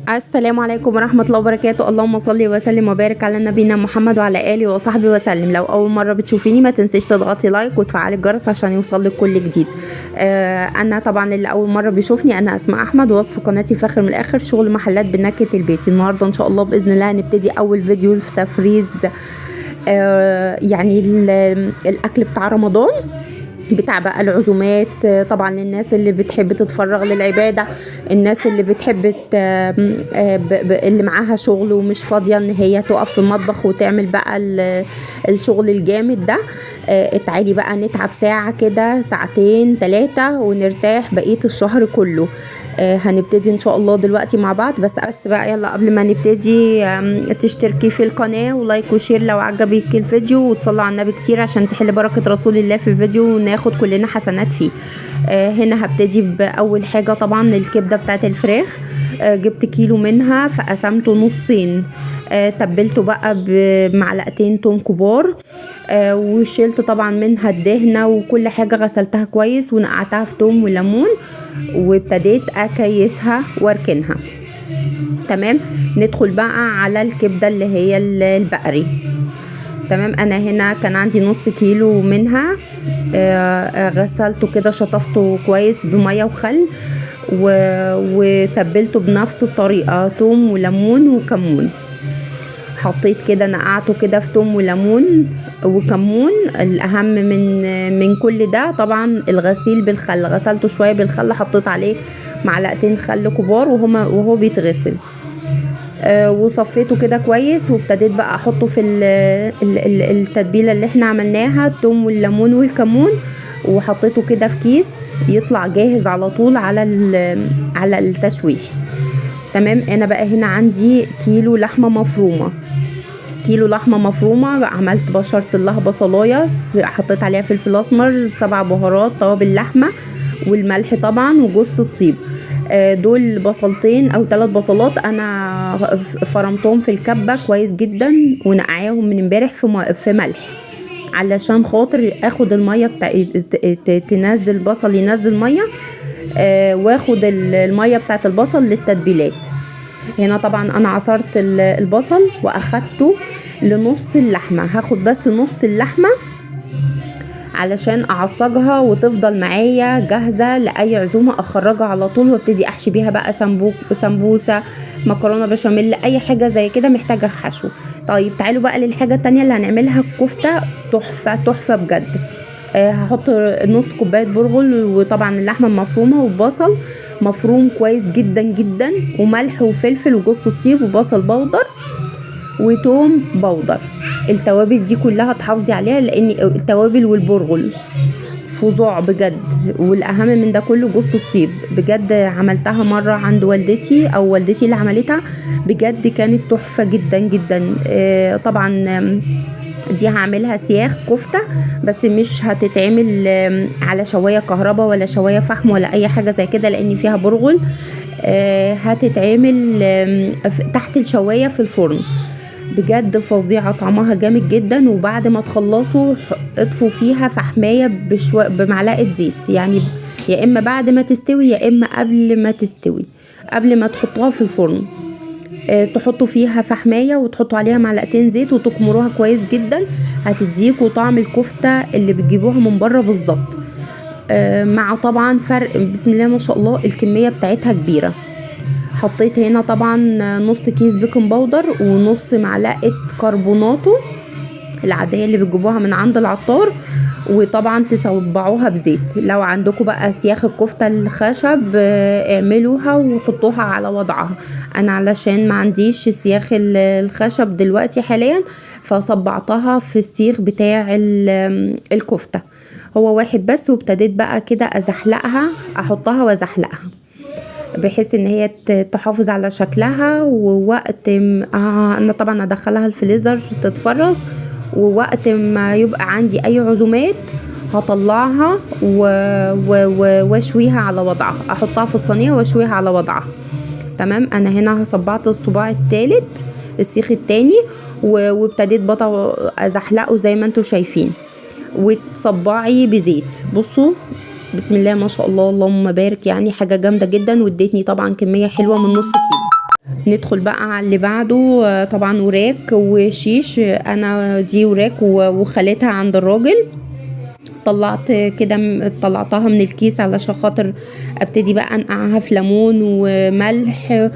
السلام عليكم ورحمة الله وبركاته. اللهم صل وسلم وبارك على نبينا محمد وعلى آله وصحبه وسلم. لو أول مرة بتشوفيني ما تنسيش تضغطي لايك وتفعلي الجرس عشان يوصلك كل جديد. أنا طبعا اللي أول مرة بيشوفني أنا أسماء أحمد، وصف قناتي فاخر من الآخر، شغل محلات بنكهة البيت. النهاردة إن شاء الله بإذن الله هنبتدي أول فيديو في تفريز يعني الأكل بتاع رمضان، بتاع بقى العزومات. طبعا للناس اللي بتحب تتفرغ للعبادة، الناس اللي بتحب اللي معاها شغل ومش فاضية ان هي تقف في المطبخ وتعمل بقى الشغل الجامد ده. تعالي بقى نتعب ساعة كده، ساعتين 3 ونرتاح بقية الشهر كله. هنبتدي ان شاء الله دلوقتي مع بعض. بس بقى يلا قبل ما نبتدي تشتركي في القناة ولايك وشير لو عجبك الفيديو، وتصلوا على النبي كتير عشان تحل بركة رسول الله في الفيديو وناخد كلنا حسنات فيه. هنا هبتدي بأول حاجة طبعا الكبدة بتاعت الفراخ. جبت كيلو منها فقسمته نصين، تبلته بقى بمعلقتين توم كبار، وشلت طبعا منها الدهنة وكل حاجة، غسلتها كويس ونقعتها في توم وليمون، وابتديت اكيسها واركنها. تمام، ندخل بقى على الكبدة اللي هي البقري. تمام، انا هنا كان عندي نص كيلو منها، غسلته كده شطفته كويس بمية وخل، وتبلته بنفس الطريقة توم وليمون وكمون. حطيت كده نقعته كده في توم وليمون وكمون. الاهم من كل ده طبعا الغسيل بالخل، غسلته شويه بالخل، حطيت عليه معلقتين خل كبار وهو بيتغسل. وصفيته كده كويس، وابتديت بقى احطه في التتبيله اللي احنا عملناها، التوم والليمون والكمون، وحطيته كده في كيس يطلع جاهز على طول على التشويح. تمام، انا بقى هنا عندي كيلو لحمه مفرومه، عملت بشرت لها بصلايه، حطيت عليها فلفل اسمر، 7 بهارات، توابل لحمه، والملح طبعا، وجوز الطيب. دول بصلتين او 3 بصلات انا فرمتهم في الكبه كويس جدا ونقعاهم من امبارح في ملح، علشان خاطر اخد الميه تنزل بصل ينزل ميه، واخد الميه بتاعت البصل للتتبيلات. هنا طبعا انا عصرت البصل واخدته لنص اللحمه، هاخد بس نص اللحمه علشان اعصجها وتفضل معايا جاهزه لاي عزومه، اخرجها على طول وابتدي احشي بيها بقى سمبوسه، مكرونه بشاميل، اي حاجه زي كده محتاجه حشو. طيب تعالوا بقى للحاجه التانية اللي هنعملها، الكفته تحفه بجد. هحط نص كوبايه برغل، وطبعا اللحمه المفرومه وبصل مفروم كويس جدا جدا، وملح وفلفل وجوز الطيب وبصل بودر وتوم بودر. التوابل دي كلها تحافظي عليها، لان التوابل والبرغل فظاع بجد. والاهم من ده كله جوز الطيب، بجد عملتها مره عند والدتي اللي عملتها، بجد كانت تحفه جدا جدا. طبعا دي هعملها سياخ كفتة، بس مش هتتعمل على شواية كهرباء ولا شواية فحم ولا اي حاجة زي كده، لان فيها برغل. هتتعمل تحت الشواية في الفرن، بجد فظيعة، طعمها جامد جدا. وبعد ما تخلصوا اطفوا فيها فحماية بمعلقة زيت، يعني يا اما بعد ما تستوي يا اما قبل ما تستوي، قبل ما تحطوها في الفرن تحطوا فيها فحماية وتحطوا عليها معلقتين زيت وتكمروها كويس جدا، هتديكوا طعم الكفتة اللي بتجيبوها من بره بالظبط. مع طبعا فرق بسم الله ما شاء الله، الكمية بتاعتها كبيرة. حطيت هنا طبعا نص كيس بيكنج باودر ونص معلقة كربوناتو العادية اللي بتجيبوها من عند العطار، وطبعا تصبعوها بزيت. لو عندكم بقى سياخ الكفتة الخشب اعملوها وحطوها على وضعها. انا علشان ما عنديش سياخ الخشب دلوقتي حاليا، فصبعتها في السيخ بتاع الكفتة، هو واحد بس. وابتديت بقى كده ازحلقها، احطها وازحلقها بحيث ان هي تحافظ على شكلها. ووقت انا طبعا ادخلها الفريزر تتفرز، ووقت ما يبقى عندي اي عزومات هطلعها واشويها على وضعها، احطها في الصينيه واشويها على وضعها. تمام، انا هنا صبعت الصباع الثالث السيخ الثاني، وابتديت بقى ازحلقه زي ما انتم شايفين، وتصبعي بزيت. بصوا بسم الله ما شاء الله اللهم بارك، يعني حاجه جامده جدا، واديتني طبعا كميه حلوه من نص كيلو. ندخل بقى على اللي بعده. طبعا وراك وشيش. انا دي وراك وخليتها عند الراجل. طلعت كده، طلعتها من الكيس علشان خاطر ابتدي بقى انقعها في ليمون وملح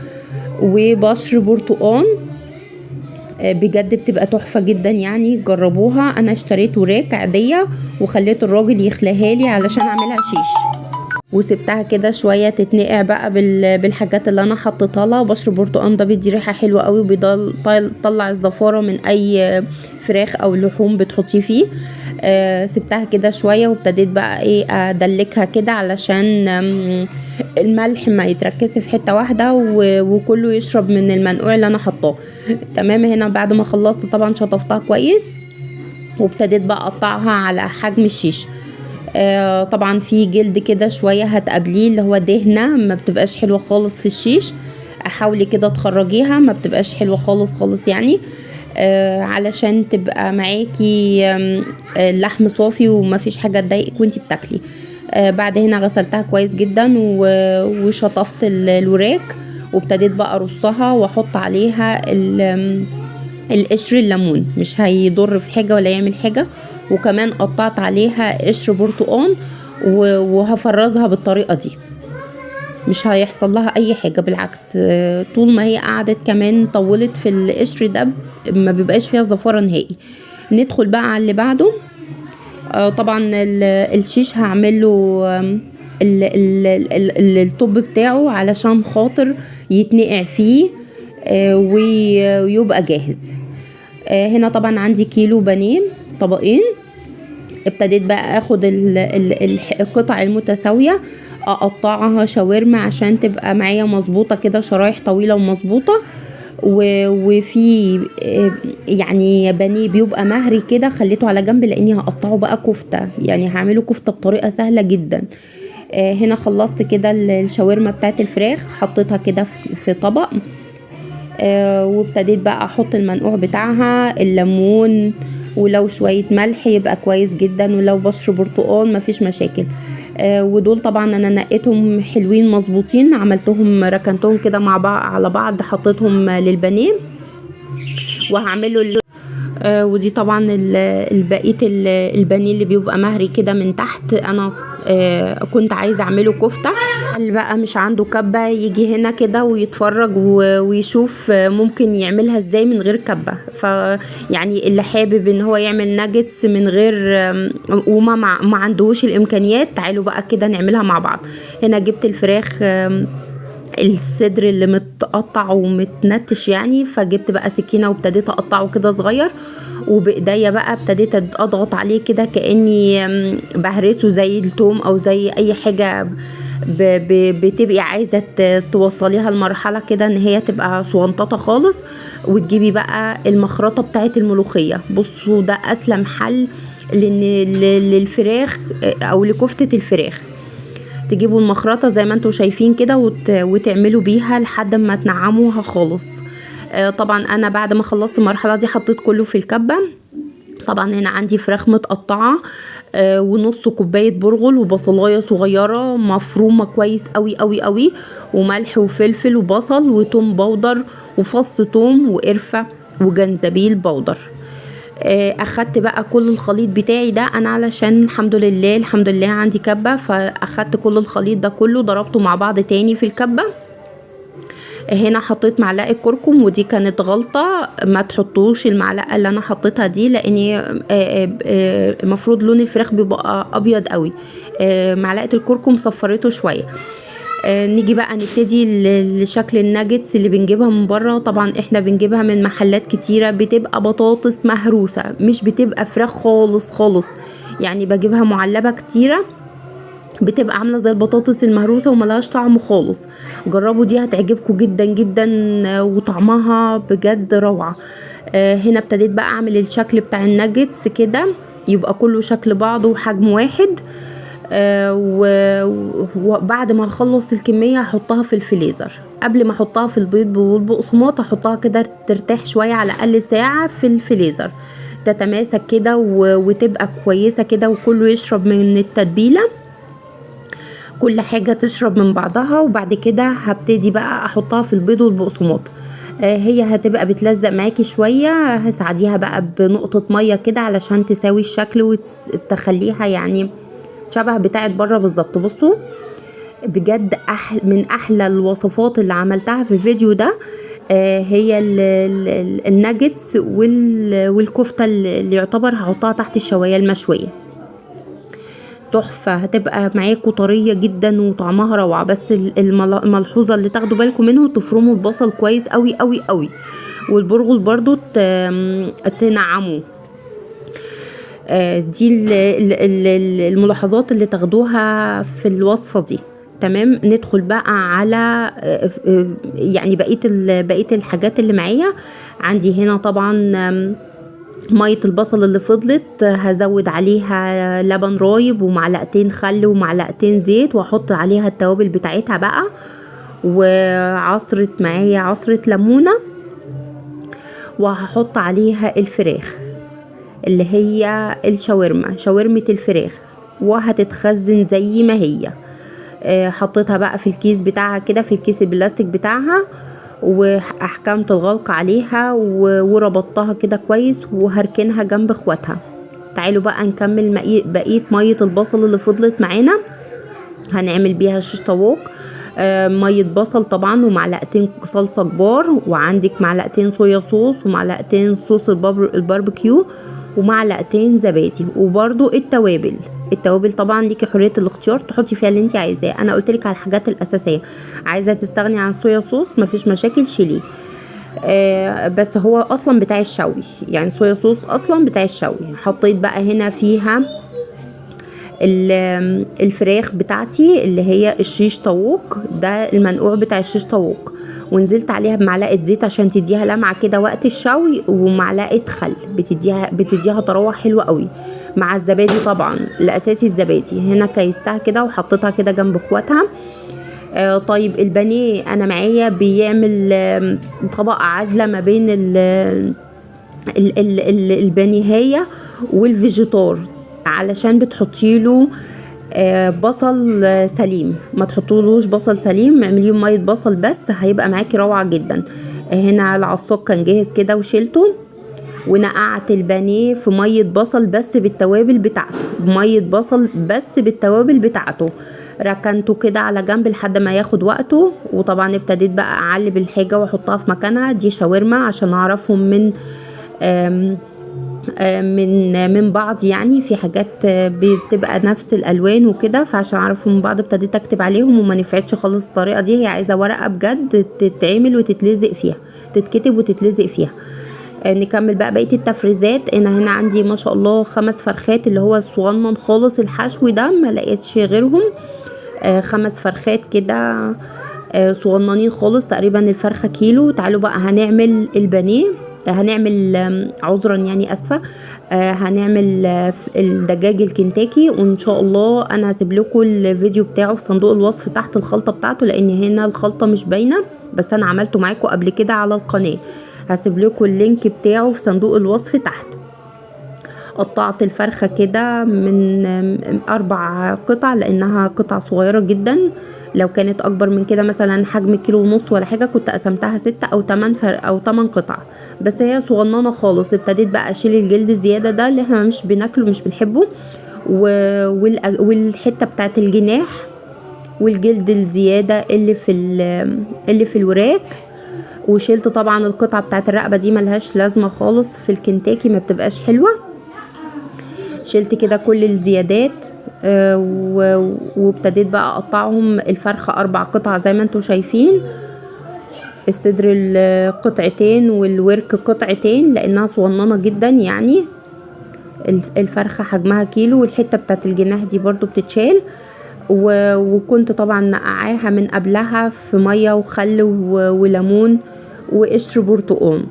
وبشر برتقان. بجد بتبقى تحفة جدا، يعني جربوها. انا اشتريت وراك عادية وخليت الراجل يخليها لي علشان اعملها شيش، وسبتها كده شويه تتنقع بقى بالحاجات اللي انا حطيتها لها. بشر برتقان ده بيدي ريحه حلوه قوي وبيطلع الزفاره من اي فراخ او لحوم بتحطيه فيه. سبتها كده شويه وابتديت بقى ايه ادلكها كده علشان الملح ما يتركز في حته واحده وكله يشرب من المنقوع اللي انا حطاه. تمام. هنا بعد ما خلصت طبعا شطفتها كويس وابتديت بقى اقطعها على حجم الشيش. طبعا في جلد كده شوية هتقابليه اللي هو دهنة، ما بتبقاش حلوة خالص في الشيش. حاولي كده تخرجيها، ما بتبقاش حلوة خالص يعني. علشان تبقى معاكي اللحم صافي وما فيش حاجة تضايقك وانتي بتاكلي. بعد هنا غسلتها كويس جدا وشطفت الوراك وابتديت بقى ارصها واحط عليها القشر الليمون، مش هيضر في حاجة ولا يعمل حاجة. وكمان قطعت عليها قشر برتقان وهفرزها بالطريقة دي، مش هيحصل لها اي حاجة، بالعكس طول ما هي قعدت كمان طولت في القشر ده ما بيبقاش فيها زفارة نهائي. ندخل بقى على اللي بعده. طبعا الشيش هعمله الطب بتاعه علشان خاطر يتنقع فيه ويبقى جاهز. هنا طبعا عندي كيلو بانيه طبقين. ابتديت بقى اخد القطع المتساوية اقطعها شاورما عشان تبقى معايا مظبوطة كده، شرايح طويلة ومظبوطة. وفي يعني بانيه بيبقى مهري كده خليته على جنب لاني هقطعه بقى كفتة، يعني هعمله كفتة بطريقة سهلة جدا. هنا خلصت كده الشاورما بتاعت الفراخ، حطيتها كده في طبق. وابتديت بقى احط المنقوع بتاعها، الليمون، ولو شوية ملح يبقى كويس جدا، ولو بشر برتقال مفيش مشاكل. ودول طبعا انا نقيتهم حلوين مظبوطين، عملتهم ركنتهم كده مع بعض على بعض، حطيتهم للبانيه وهعمله ودي طبعا البقية البانيه اللي بيبقى مهري كده من تحت. انا كنت عايزه اعمله كفته. اللي بقى مش عنده كبه يجي هنا كده ويتفرج ويشوف ممكن يعملها ازاي من غير كبه. فيعني اللي حابب ان هو يعمل ناجتس من غير وما ما عندهوش الامكانيات، تعالوا بقى كده نعملها مع بعض. هنا جبت الفراخ الصدر اللي متقطع ومتنتش يعني، فجبت بقى سكينه وابتديت اقطعه كده صغير، وبايديا بقى ابتديت اضغط عليه كده كاني بهرسه زي التوم او زي اي حاجه بتبقي عايزه توصليها لمرحله كده ان هي تبقى صغنططه خالص. وتجيبي بقى المخرطه بتاعه الملوخيه. بصوا ده اسلم حل للفراخ او لكفته الفراخ. تجيبوا المخرطة زي ما انتوا شايفين كده وتعملوا بيها لحد ما تنعموها خالص. طبعا انا بعد ما خلصت المرحلة دي حطيت كله في الكبة. طبعا هنا عندي فراخ متقطعة ونص كوباية برغل وبصلاية صغيرة مفرومة كويس قوي قوي قوي، وملح وفلفل وبصل وتوم بودر وفص توم وقرفة وجنزبيل بودر. اخدت بقى كل الخليط بتاعي ده انا علشان الحمد لله عندي كبة، فاخدت كل الخليط ده كله ضربته مع بعض تاني في الكبة. هنا حطيت معلقة كركم، ودي كانت غلطة، ما تحطوش المعلقة اللي انا حطيتها دي لاني المفروض لون الفراخ بيبقى ابيض قوي. معلقة الكركم صفرته شوية. نيجي بقى نبتدي لشكل الناجتس اللي بنجيبها من بره. طبعا احنا بنجيبها من محلات كتيرة، بتبقى بطاطس مهروسة، مش بتبقى فراخ خالص يعني بجيبها معلبة كتيرة، بتبقى عاملة زي البطاطس المهروسة وملهاش طعم خالص. جربوا دي هتعجبكم جدا جدا وطعمها بجد روعة. هنا ابتديت بقى اعمل الشكل بتاع الناجتس كده يبقى كله شكل بعضه وحجم واحد. وبعد ما اخلص الكميه هحطها في الفريزر. قبل ما احطها في البيض والبقسماط احطها كده ترتاح شويه على الاقل ساعه في الفريزر، تتماسك كده وتبقى كويسه كده وكله يشرب من التتبيله. كل حاجة تشرب من بعضها. وبعد كده هبتدي بقى احطها في البيض والبقسماط. هي هتبقى بتلزق معاكي شوية، هساعديها بقى بنقطة مية كده علشان تساوي الشكل وتخليها يعني شبه بتاعت بره بالظبط. بصوا بجد من احلى الوصفات اللي عملتها في الفيديو ده هي الناجتس والكفتة اللي يعتبر هحطها تحت الشواية المشوية. تحفة، هتبقى معاكوا طرية جدا وطعمها روعة. بس الملحوظة اللي تاخدوا بالكم منه، تفرموا البصل كويس قوي قوي قوي، والبرغل برضو تنعموه. دي الملاحظات اللي تاخدوها في الوصفة دي. تمام، ندخل بقى على يعني بقية الحاجات اللي معايا. عندي هنا طبعا مية البصل اللي فضلت هزود عليها لبن رايب ومعلقتين خل ومعلقتين زيت، واحط عليها التوابل بتاعتها بقى، وعصرة معايا عصرة ليمونة، وهحط عليها الفراخ اللي هي شاورمة الفراخ، وهتتخزن زي ما هي. حطيتها بقى في الكيس بتاعها كده، في الكيس البلاستيك بتاعها، واحكمت الغلق عليها وربطتها كده كويس، وهركنها جنب اخواتها. تعالوا بقى نكمل بقية مية البصل اللي فضلت معانا. هنعمل بيها شيش طاووق. مية بصل طبعا، ومعلقتين صلصة كبار، وعندك معلقتين صويا صوص، ومعلقتين صوص الباربيكيو، ومعلقتين زبادي. وبرضو التوابل طبعا ليكي حرية الاختيار، تحطي فيها اللي انت عايزاه. انا قلتلك على الحاجات الاساسية. عايزة تستغني عن الصويا صوص مفيش مشاكل، شيليه. بس هو اصلا بتاع الشوي، يعني صويا صوص اصلا بتاع الشوي. حطيت بقى هنا فيها الفراخ بتاعتي اللي هي الشيش طاووق ده، المنقوع بتاع الشيش طاووق، ونزلت عليها بمعلقه زيت عشان تديها لمعه كده وقت الشوي، ومعلقه خل بتديها طراوه حلوه قوي، مع الزبادي طبعا الاساسي الزبادي. هنا كيستها كده وحطيتها كده جنب اخواتها. طيب البانيه انا معايا بيعمل طبقه عازله ما بين البانيهيه والفيجيتار، علشان بتحطيله بصل سليم. ما تحطولوش بصل سليم، اعمليه ميه بصل بس، هيبقى معاكي روعه جدا. هنا العصاق كان جاهز كده وشيلته، ونقعت البانيه في ميه بصل بس بالتوابل بتاعته. ركنته كده على جنب لحد ما ياخد وقته. وطبعا ابتديت بقى اعلب الحاجه واحطها في مكانها. دي شاورما عشان اعرفهم من بعض، يعني في حاجات بتبقى نفس الالوان وكده، فعشان اعرفهم من بعض ابتديت اكتب عليهم، وما نفعتش خالص الطريقه دي. هي عايزه ورقه بجد تتعمل وتتلزق فيها، تتكتب وتتلزق فيها. نكمل بقى بقيه التفريزات. انا هنا عندي ما شاء الله 5 فرخات، اللي هو الصغنن خالص الحشو ده، ما لقيتش غيرهم. 5 فرخات كده صغننين خالص، تقريبا الفرخه كيلو. تعالوا بقى هنعمل البانيه، عذرا يعني اسفه. هنعمل الدجاج الكنتاكي، وان شاء الله انا هسيب لكم الفيديو بتاعه في صندوق الوصف تحت، الخلطه بتاعته، لان هنا الخلطه مش باينه، بس انا عملته معاكم قبل كده على القناه. هسيب لكم اللينك بتاعه في صندوق الوصف تحت. قطعت الفرخة كده من 4 قطع، لانها قطع صغيرة جدا. لو كانت اكبر من كده مثلا حجم 1.5 كيلو ولا حاجة، كنت قسمتها 6 أو 8 قطع، بس هي صغننة خالص. ابتديت بقى اشيل الجلد الزيادة ده اللي احنا مش بناكله مش بنحبه، والحتة بتاعت الجناح، والجلد الزيادة اللي في الوراك. وشيلت طبعا القطعة بتاعت الرقبة دي، ملهاش لازمة خالص في الكنتاكي، ما بتبقاش حلوة. شلت كده كل الزيادات. وابتديت بقى اقطعهم. الفرخة 4 قطع زي ما انتم شايفين، الصدر 2 قطعتين، والورك 2 قطعتين، لانها صغننة جدا. يعني الفرخة حجمها كيلو، والحتة بتاعت الجناح دي برضو بتتشال. وكنت طبعا نقعاها من قبلها في مية وخل وليمون وقشر برتقان.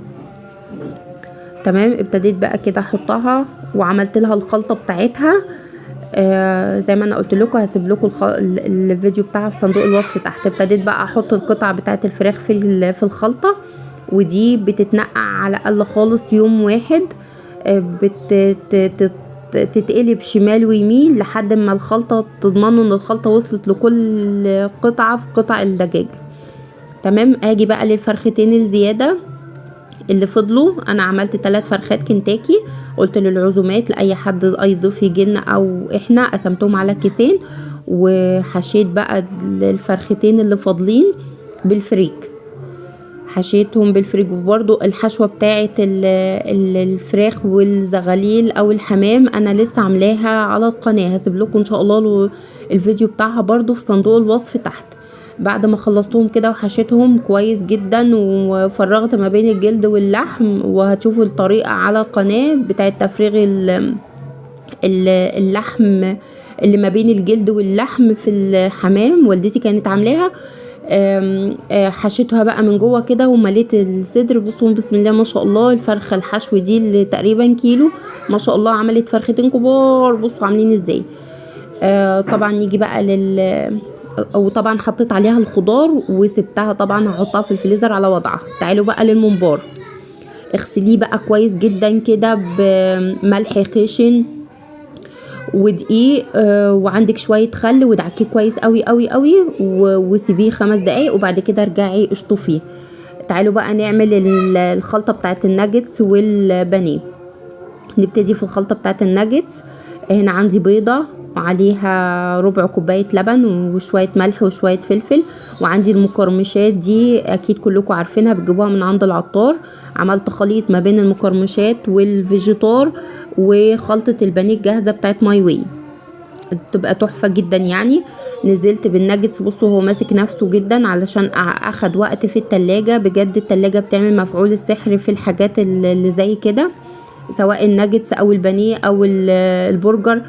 تمام، ابتديت بقى كده احطها، وعملت لها الخلطه بتاعتها. زي ما انا قلت لكم، هسيب لكم الفيديو بتاعها في صندوق الوصف تحت. ابتديت بقى احط القطع بتاعت الفراخ في الخلطه، ودي بتتنقع على الاقل خالص يوم واحد. تتقلب شمال ويمين لحد ما الخلطة تضمنوا ان الخلطة وصلت لكل قطعة في قطع الدجاج. تمام. اجي بقى للفرختين الزيادة اللي فضلوا. انا عملت 3 فرخات كنتاكي، قلت للعزومات لاي حد اي ضيف يجيلنا او احنا، قسمتهم على كيسين وحشيت بقى الفرختين اللي فاضلين بالفريك، حشيتهم بالفريك. وبرضو الحشوة بتاعت الفراخ والزغاليل او الحمام انا لسه عاملاها على القناة، هسيب لكم ان شاء الله الفيديو بتاعها برضو في صندوق الوصف تحت. بعد ما خلصتهم كده وحشيتهم كويس جدا وفرغت ما بين الجلد واللحم، وهتشوفوا الطريقة على القناة بتاعت تفريغ اللحم اللي ما بين الجلد واللحم في الحمام، والدتي كانت عاملاها. حشيتها بقى من جوه كده ومليت الصدر. بصوا بسم الله ما شاء الله، الفرخه الحشو دي اللي تقريبا كيلو ما شاء الله عملت فرختين كبار، بصوا عاملين ازاي. طبعا نيجي بقى وطبعا حطيت عليها الخضار وسبتها، طبعا هحطها في الفريزر على وضعها. تعالوا بقى للممبار، اغسليه بقى كويس جدا كده بملح خشن ودقيق، وعندك شويه خل، ودعكيه كويس قوي قوي قوي وسيبيه 5 دقايق وبعد كده ارجعي اشطفيه. تعالوا بقى نعمل الخلطه بتاعت الناجتس والبانيه. نبتدي في الخلطه بتاعت الناجتس. هنا عندي بيضه وعليها ربع كوبايه لبن وشويه ملح وشويه فلفل، وعندي المقرمشات دي اكيد كلكم عارفينها بتجيبوها من عند العطار. عملت خليط ما بين المقرمشات والفيجيتار وخلطه البانيه الجاهزه بتاعت ماي واي، تبقى تحفه جدا يعني. نزلت بالناجتس، بصوا هو ماسك نفسه جدا علشان اخد وقت في التلاجة. بجد التلاجة بتعمل مفعول السحر في الحاجات اللي زي كده، سواء الناجتس او البانيه او البرجر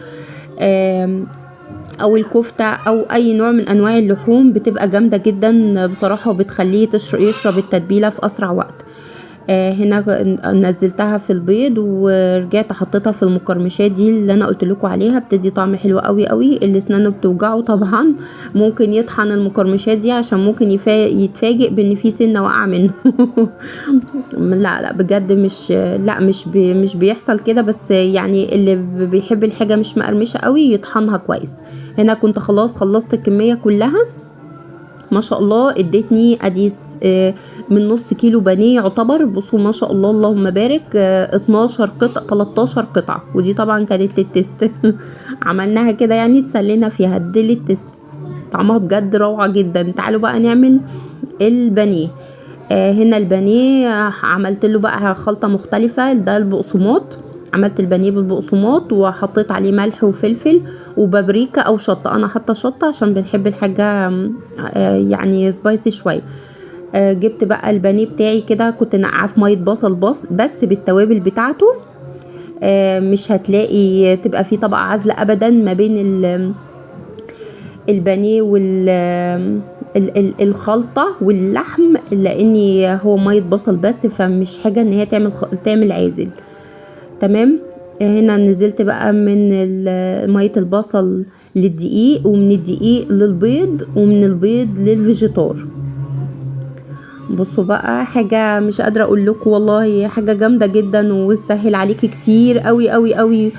او الكفتة او اي نوع من انواع اللحوم، بتبقى جامدة جدا بصراحة وبتخليه يشرب التتبيلة في اسرع وقت. هنا نزلتها في البيض ورجعت حطيتها في المقرمشات دي اللي انا قلت لكم عليها، بتدي طعم حلو قوي قوي. اللي اسنانه بتوجعه طبعا ممكن يطحن المقرمشات دي عشان ممكن يتفاجئ بان في سنه واقعه منه. لا بجد مش بيحصل كده، بس يعني اللي بيحب الحاجه مش مقرمشه قوي يطحنها كويس. هنا كنت خلاص خلصت الكميه كلها ما شاء الله. اديتني اديس من نص كيلو بانيه يعتبر، بصوا ما شاء الله اللهم بارك، 12 قطعه 13 قطعه، ودي طبعا كانت للتست. عملناها كده يعني تسلينا فيها دي للتست، طعمها بجد روعه جدا. تعالوا بقى نعمل البانيه. هنا البانيه عملت له بقى خلطه مختلفه، ده البقسماط. عملت البانيه بالبقسماط وحطيت عليه ملح وفلفل وبابريكا او شطه، انا حاطه شطه عشان بنحب الحاجه يعني سبايسي شويه. جبت بقى البانيه بتاعي كده، كنت نقعاه في ميه بصل بس بالتوابل بتاعته. مش هتلاقي تبقى فيه طبقه عازله ابدا ما بين البانيه الخلطه واللحم، لاني هو ميه بصل بس، فمش حاجه ان هي تعمل عازل. تمام. هنا نزلت بقى من ميه البصل للدقيق، ومن الدقيق للبيض، ومن البيض للفيجيتار. بصوا بقى حاجه مش قادره اقول لكم والله، حاجه جامده جدا ويستاهل عليكي كتير قوي قوي قوي،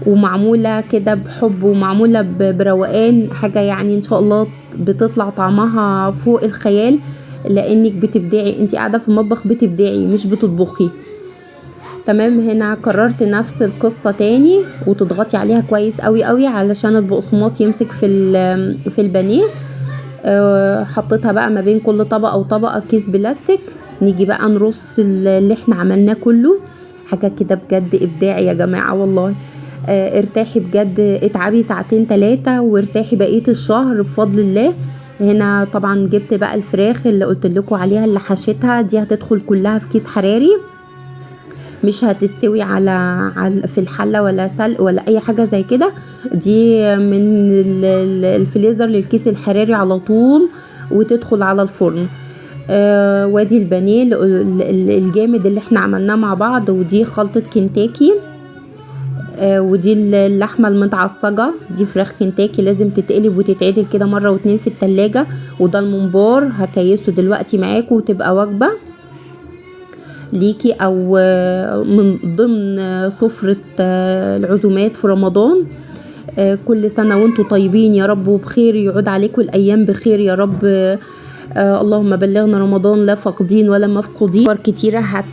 ومعموله كده بحب ومعموله بروقان، حاجه يعني ان شاء الله بتطلع طعمها فوق الخيال، لانك بتبدعي، انت قاعده في المطبخ بتبدعي مش بتطبخي. تمام. هنا كررت نفس القصة تاني، وتضغطي عليها كويس قوي قوي علشان البقسماط يمسك في البانيه. حطيتها بقى ما بين كل طبقة وطبقة كيس بلاستيك. نيجي بقى نرص اللي احنا عملناه كله، حاجة كده بجد ابداع يا جماعة والله. ارتاحي بجد، اتعبي 2-3 وارتاحي بقية الشهر بفضل الله. هنا طبعا جبت بقى الفراخ اللي قلت لكم عليها اللي حشيتها دي، هتدخل كلها في كيس حراري، مش هتستوي في الحله ولا سلق ولا اي حاجه زي كده. دي من الفريزر للكيس الحراري على طول وتدخل على الفرن. وادي البانيه الجامد اللي احنا عملناه مع بعض، ودي خلطه كنتاكي، ودي اللحمه المتعصجه، دي فراخ كنتاكي لازم تتقلب وتتعدل كده مره و2 في التلاجة. وده الممبار هكيسه دلوقتي معاكم وتبقى وجبه. ليكي او من ضمن سفرة العزومات في رمضان. كل سنة وانتم طيبين يا رب وبخير، يعود عليكم الأيام بخير يا رب. اللهم بلغنا رمضان لا فاقدين ولا مفقودين. صور كتيرة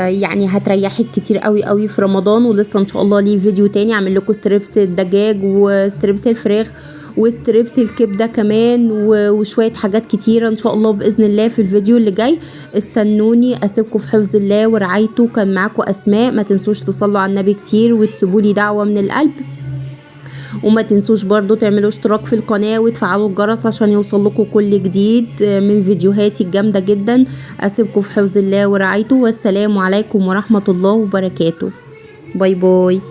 يعني هتريحك كتير قوي قوي في رمضان. ولسه ان شاء الله ليه فيديو تاني اعمل لكم ستريبس الدجاج وستريبس الفراخ وستريبس الكبدة كمان وشوية حاجات كتيرة ان شاء الله بإذن الله في الفيديو اللي جاي. استنوني، اسيبكم في حفظ الله ورعايته. كان معاكم اسماء، ما تنسوش تصلوا على النبي كتير وتسيبوا لي دعوة من القلب، وما تنسوش برضو تعملوا اشتراك في القناة وتفعلوا الجرس عشان يوصل لكم كل جديد من فيديوهاتي الجامدة جدا. اسيبكم في حفظ الله ورعايته، والسلام عليكم ورحمة الله وبركاته. باي باي.